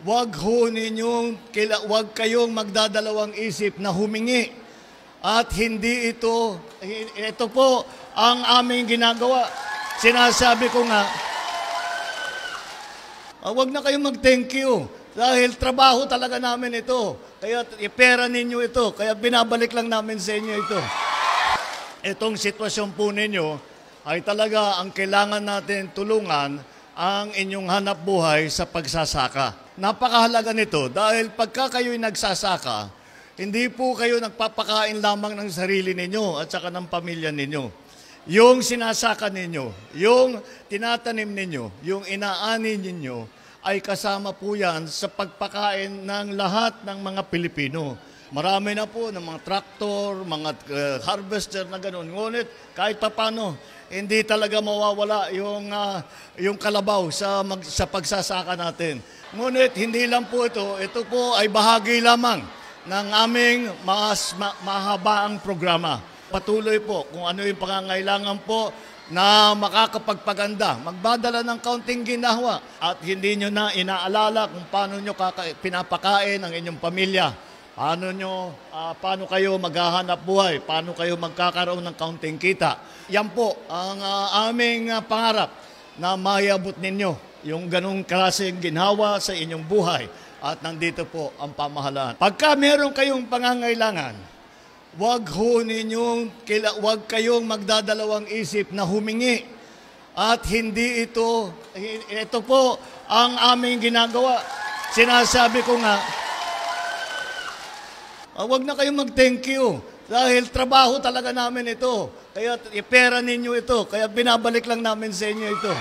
wag kayong magdadalawang isip na humingi. At hindi ito po ang aming ginagawa. Sinasabi ko nga, wag na kayong mag-thank you dahil trabaho talaga namin ito. Kaya pera ninyo ito, kaya binabalik lang namin sa inyo ito. Itong sitwasyon po ninyo ay talaga ang kailangan natin tulungan ang inyong hanap buhay sa pagsasaka. Napakahalaga nito dahil pagka kayo'y nagsasaka, hindi po kayo nagpapakain lamang ng sarili ninyo at saka ng pamilya ninyo. Yung sinasaka ninyo, yung tinatanim ninyo, yung inaani ninyo, ay kasama po yan sa pagpakain ng lahat ng mga Pilipino. Marami na po ng mga traktor, mga harvester na gano'n. Ngunit kahit papano, hindi talaga mawawala yung kalabaw sa pagsasaka natin. Ngunit hindi lang po ito po ay bahagi lamang ng aming mahabaang programa. Patuloy po kung ano yung pangangailangan po na makakapagpaganda. Magbadala ng kaunting ginhawa at hindi nyo na inaalala kung paano nyo pinapakain ang inyong pamilya. Paano kayo maghahanap buhay? Paano kayo magkakaroon ng kaunting kita? Yan po ang aming pangarap na maiabot ninyo yung ganong klaseng ginhawa sa inyong buhay. At nandito po ang pamahalaan. Pagka meron kayong pangangailangan, wag kayong magdadalawang isip na humingi. At hindi ito po ang aming ginagawa. Sinasabi ko nga, wag na kayong mag-thank you dahil trabaho talaga namin ito. Kaya pera ninyo ito, kaya binabalik lang namin sa inyo ito.